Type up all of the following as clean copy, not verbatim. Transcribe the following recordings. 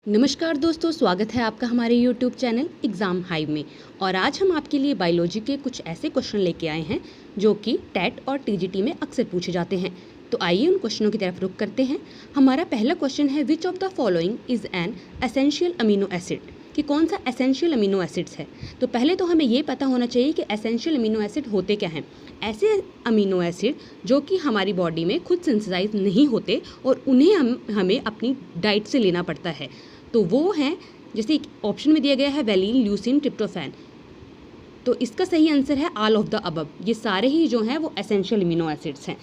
नमस्कार दोस्तों, स्वागत है आपका हमारे YouTube चैनल एग्ज़ाम हाइव में। और आज हम आपके लिए बायोलॉजी के कुछ ऐसे क्वेश्चन लेके आए हैं जो कि टेट और टीजीटी में अक्सर पूछे जाते हैं। तो आइए उन क्वेश्चनों की तरफ रुख करते हैं। हमारा पहला क्वेश्चन है, विच of the following is an essential amino acid, कि कौन सा एसेंशियल अमीनो एसिड्स है। तो पहले तो हमें ये पता होना चाहिए कि एसेंशियल अमीनो एसिड होते क्या हैं। ऐसे अमीनो एसिड जो कि हमारी बॉडी में खुद सिंथेसाइज नहीं होते और उन्हें हमें अपनी डाइट से लेना पड़ता है। तो वो हैं, जैसे ऑप्शन में दिया गया है वैलिन, ल्यूसिन, ट्रिप्टोफैन। तो इसका सही आंसर है ऑल ऑफ द अबव। ये सारे ही जो हैं वो एसेंशियल अमीनो एसिड्स हैं।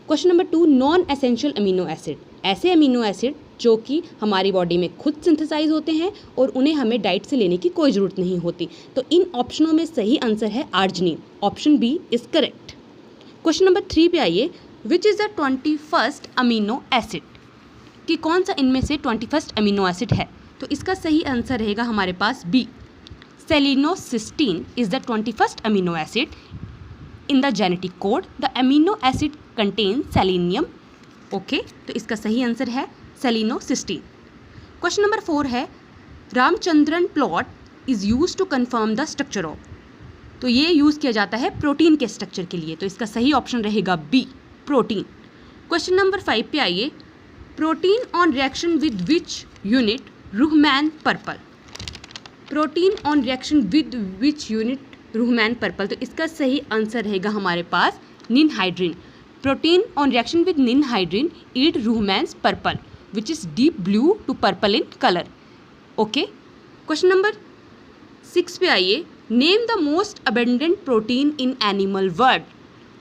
Question number 2, non essential amino acid, ऐसे अमीनो एसिड जो कि हमारी बॉडी में खुद सिंथेसाइज होते हैं और उन्हें हमें डाइट से लेने की कोई ज़रूरत नहीं होती। तो इन ऑप्शनों में सही आंसर है arginine, option B is correct. Question number 3 पे आइए, which is the 21st amino acid, कि कौन सा इनमें से 21st अमीनो एसिड है। तो इसका सही आंसर रहेगा हमारे पास B, selenocysteine is the 21st amino acid in the genetic code. The amino acid contain selenium. Okay, तो इसका सही आंसर है सेलिनोसिस्टीन। क्वेश्चन नंबर 4 है, Ramachandran plot is use to confirm the structure of. तो ये यूज़ किया जाता है प्रोटीन के स्ट्रक्चर के लिए। तो इसका सही ऑप्शन रहेगा बी, प्रोटीन। क्वेश्चन नंबर 5 पे आइए, protein on reaction with which unit Ruhemann purple. Protein on reaction with which unit Ruhemann purple. तो इसका सही आंसर रहेगा हमारे पास ninhydrin. Protein on reaction with ninhydrin eat Ruhemann's purple which is deep blue to purple in colour. Okay, question number 6 पे आइए, name the most abundant protein in animal world.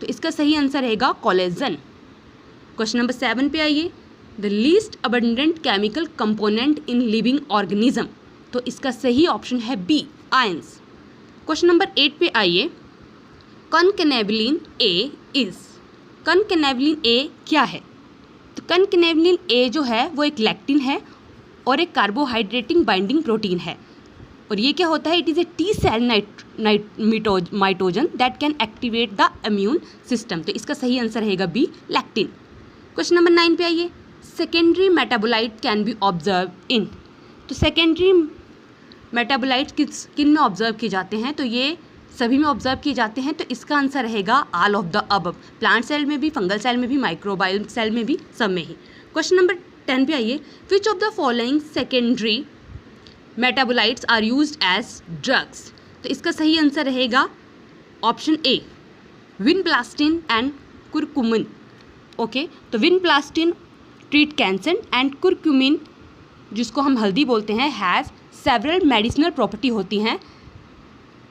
तो इसका सही आंसर रहेगा कोलेजन। क्वेश्चन नंबर 7 पे आइए, the least abundant chemical component in living organism. तो इसका सही ऑप्शन है बी, आयंस। क्वेश्चन नंबर 8 पे आइए, कनकनेवलिन ए इज। कनकनेवलिन ए क्या है। तो कनकनेवलिन ए जो है वो एक लैक्टिन है और एक कार्बोहाइड्रेटिंग बाइंडिंग प्रोटीन है। और ये क्या होता है, it is a T cell mitogen that can activate the immune system. तो इसका सही आंसर रहेगा बी, लैक्टिन। क्वेश्चन नंबर 9 पे आइए, secondary metabolite can be observe in. तो सेकेंडरी मेटाबोलाइट किन में ऑब्जर्व किए जाते हैं। तो ये सभी में ऑब्जर्व किए जाते हैं। तो इसका आंसर रहेगा all of the above. Plant cell में भी, फंगल सेल में भी, माइक्रोबायल सेल में भी, सब में ही। क्वेश्चन नंबर 10 पे आइए, which of the following secondary metabolites are used as drugs. तो इसका सही आंसर रहेगा option A, vinblastine and curcumin. Okay, तो vinblastine treat cancer and curcumin, जिसको हम हल्दी बोलते हैं, हैज़ सेवरल मेडिसिनल प्रॉपर्टी होती हैं।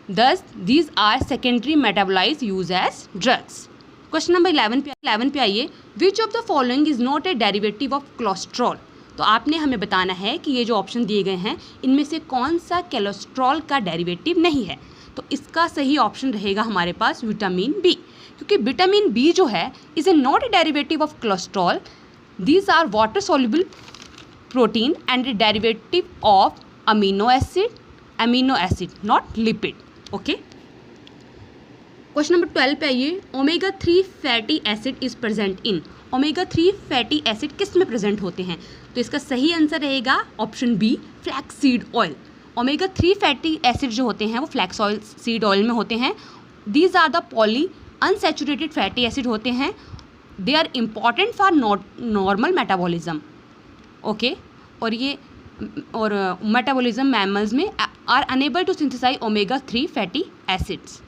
Thus these are secondary metabolites use as drugs. Question number 11 पे आइए, which of the following is not a derivative of cholesterol. तो आपने हमें बताना है कि ये जो ऑप्शन दिए गए हैं इनमें से कौन सा कोलेस्ट्रॉल का डेरिवेटिव नहीं है। तो इसका सही ऑप्शन रहेगा हमारे पास विटामिन बी, क्योंकि विटामिन बी जो है is a not a derivative of cholesterol. These are water soluble protein and a derivative of amino acid, not lipid. Okay. Question number 12 पे आइए, omega 3 fatty acid is present in. Omega 3 fatty acid किस में present होते हैं। तो इसका सही answer रहेगा option B, flaxseed oil. Omega 3 fatty acid जो होते हैं वो फ्लैक्स ऑयल सीड ऑयल में होते हैं। These are the polyunsaturated fatty acid होते हैं। They are important for normal metabolism. Okay, और मेटाबॉलिज्म मैमल्स में are unable to synthesise omega 3 fatty acids.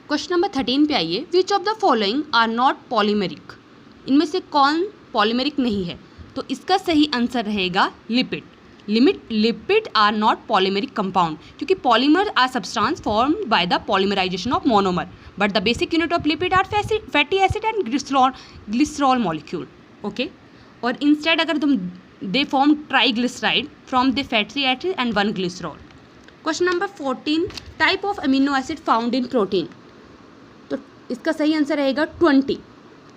Question number 13 पे आइए, which of the following are not polymeric. इनमें से कौन polymeric नहीं है। तो इसका सही आंसर रहेगा lipid. Lipid are not polymeric compound, क्योंकि polymer are substance formed by the polymerisation of monomer, but the basic unit of lipid are fatty acid and glycerol molecule. Okay, और इंस्टेड अगर तुम they form triglyceride from the fatty acid and 1 glycerol. Question number 14, type of amino acid found in protein. तो इसका सही answer रहेगा 20।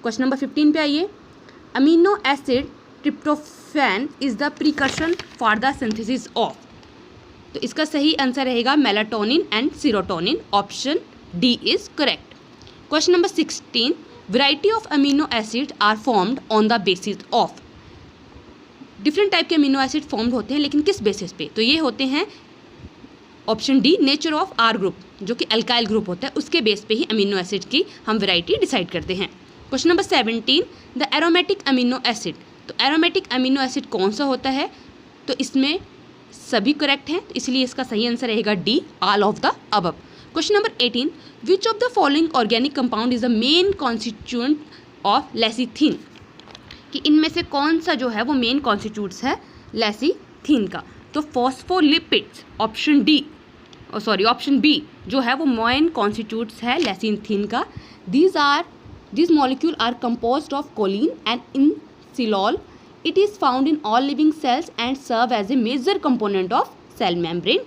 Question number 15 पे आइए, amino acid tryptophan is the precursor for the synthesis of. तो इसका सही answer रहेगा melatonin and serotonin, option D is correct. Question number 16, variety of amino acid are formed on the basis of. Different type के amino acid formed होते हैं, लेकिन किस basis पे? तो ये होते हैं option D, nature of R group, जो कि अल्काइल ग्रुप होता है, उसके बेस पे ही अमीनो एसिड की हम वैरायटी डिसाइड करते हैं। Question number 17, the aromatic amino acid. तो एरोमेटिक अमीनो एसिड कौन सा होता है? तो इसमें सभी करेक्ट हैं, तो इसलिए इसका सही आंसर रहेगा D, all of the above. Question number 18, which of the following organic compound is the main constituent of lecithin. कि इनमें से कौन सा जो है वो मेन कॉन्स्टिट्यूट्स है लेसिथिन का? तो phospholipids, option D, option B जो है वो मेन कॉन्स्टिट्यूट्स है लेसिथिन का। These molecules are composed of choline and inositol. It is found in all living cells and serve as a major component of cell membrane.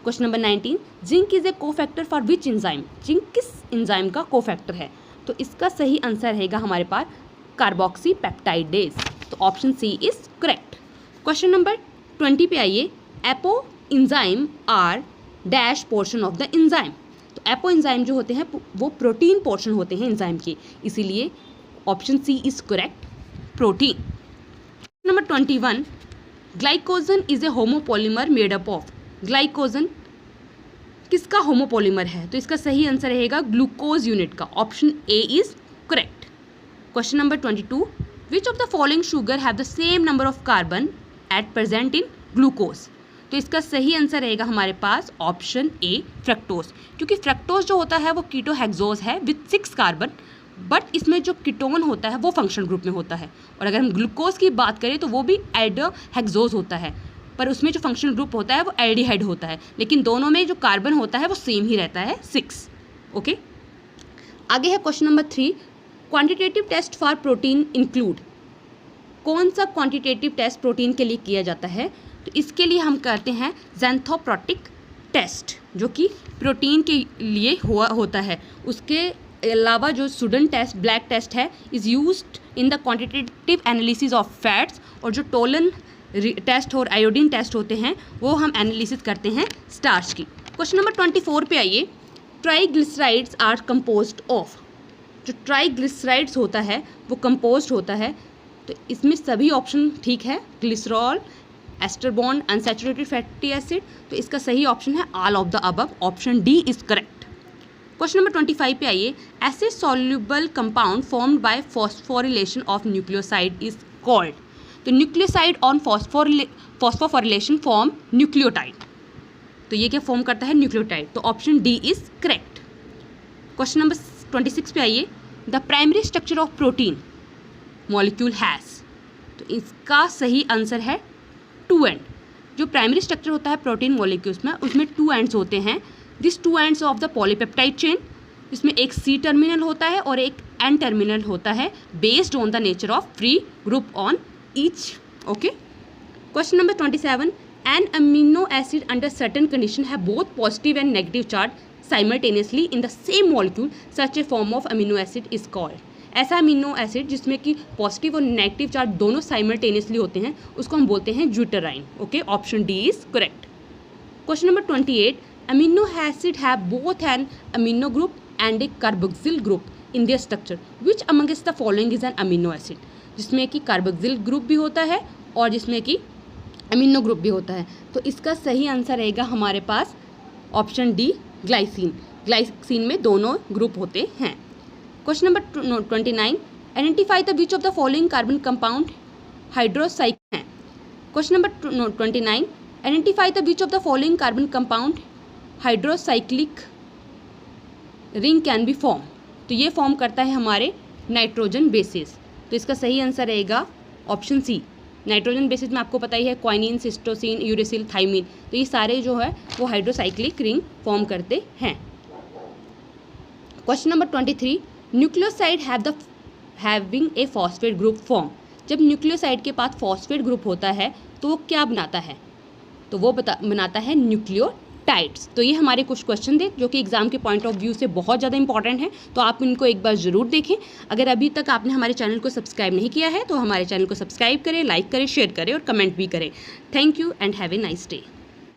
Question number 19. Zinc is a cofactor for which enzyme? Zinc किस enzyme का cofactor है? तो इसका सही answer रहेगा हमारे पास carboxypeptidase. तो option C is correct. Question number 20 पे आइए। Apoenzyme are dash portion of the enzyme. तो एपो इंजाइम जो होते हैं वो प्रोटीन पोर्शन होते हैं इंजाइम के, इसीलिए option C is correct, protein. Number 21, glycogen is a homopolymer made up of. Glycogen किसका होमोपॉलीमर है? तो इसका सही आंसर रहेगा ग्लूकोज यूनिट का, option A is correct. Question number 22, which of the following sugar have the same number of carbon at present in glucose. तो इसका सही आंसर रहेगा हमारे पास ऑप्शन ए, फ्रक्टोज, क्योंकि फ्रक्टोज जो होता है वो कीटोहेक्सोज है विथ 6 कार्बन, बट इसमें जो कीटोन होता है वो फंक्शनल ग्रुप में होता है। और अगर हम ग्लूकोज की बात करें तो वो भी एल्डोहेक्सोज होता है, पर उसमें जो फंक्शनल ग्रुप होता है वो एल्डिहाइड होता है, लेकिन दोनों में जो कार्बन होता है वो सेम ही रहता है, 6। ओके, आगे है question number 3, quantitative test for protein include. कौन सा क्वांटिटेटिव टेस्ट प्रोटीन के लिए किया जाता है? तो इसके लिए हम करते हैं ज़ैंथोप्रोटिक टेस्ट, जो कि प्रोटीन के लिए होता है। उसके अलावा जो सुडन टेस्ट, ब्लैक टेस्ट है, is used in the quantitative analysis of fats. और जो टोलन टेस्ट और आयोडीन टेस्ट होते हैं वो हम एनालिसिस करते हैं स्टार्च की। क्वेश्चन नंबर 24 पे आइए। Triglycerides are composed of. जो ट्राइग्लिसराइड्स होता है वो कंपोज्ड होता है, तो इसमें सभी ऑप्शन ठीक है, glycerol, ester bond, unsaturated fatty acid. तो इसका सही ऑप्शन है all of the above, option D is correct. Question number 25 पे आइए। Acid soluble compound formed by phosphorylation of nucleoside is called. तो nucleoside on phosphorylation form nucleotide. तो ये क्या फॉर्म करता है? न्यूक्लियोटाइड। तो option D is correct. Question number 26 पे आइए। The primary structure of protein molecule has. तो इसका सही आंसर है 2 एंड। जो प्राइमरी स्ट्रक्चर होता है प्रोटीन मॉलिक्यूल्स में, उसमें 2 एंड्स होते हैं। This 2 ends of the polypeptide chain, इसमें एक सी टर्मिनल होता है और एक एन टर्मिनल होता है, based on the nature of free group on each. Okay, question number 27, an amino acid under certain condition है both positive and negative charge simultaneously in the same molecule, such a form of amino acid is called. ऐसा amino acid जिसमें कि positive और negative charge दोनों simultaneously होते हैं, उसको हम बोलते हैं ड्यूटेराइन। Okay, option D is correct. Question number 28, amino acid have both an amino group and a carboxyl group in their structure, which amongst the following is an amino acid. जिसमें कि कार्बोक्सिल ग्रुप भी होता है और जिसमें कि amino group भी होता है। तो इसका सही आंसर रहेगा हमारे पास ऑप्शन डी, ग्लाइसिन। ग्लाइसिन में दोनों ग्रुप होते हैं। Question number 29, identify the which of the following carbon compound hydrocyclic है। Question number 29, identify the which of the following carbon compound hydrocyclic ring can be form. तो ये form करता है हमारे नाइट्रोजन बेसिस। तो इसका सही आंसर रहेगा ऑप्शन सी। नाइट्रोजन बेसिस में आपको पता ही है क्वाइनिन, सिस्टोसिन, यूरेसिल, थाइमिन। तो ये सारे जो है वो हाइड्रोसाइक्लिक रिंग फॉर्म करते हैं। Question number 23, nucleoside having a phosphate group form. जब न्यूक्लियोसाइड के पास फॉस्फेट ग्रुप होता है तो वो क्या बनाता है? तो वो बनाता है न्यूक्लियोटाइड्स। तो ये हमारे कुछ क्वेश्चन थे जो कि एग्जाम के पॉइंट ऑफ व्यू से बहुत ज़्यादा इंपॉर्टेंट हैं, तो आप इनको एक बार ज़रूर देखें। अगर अभी तक आपने हमारे चैनल को सब्सक्राइब नहीं किया है तो हमारे चैनल को सब्सक्राइब करें, लाइक करें, शेयर करें और कमेंट भी करें। Thank you and have a nice day.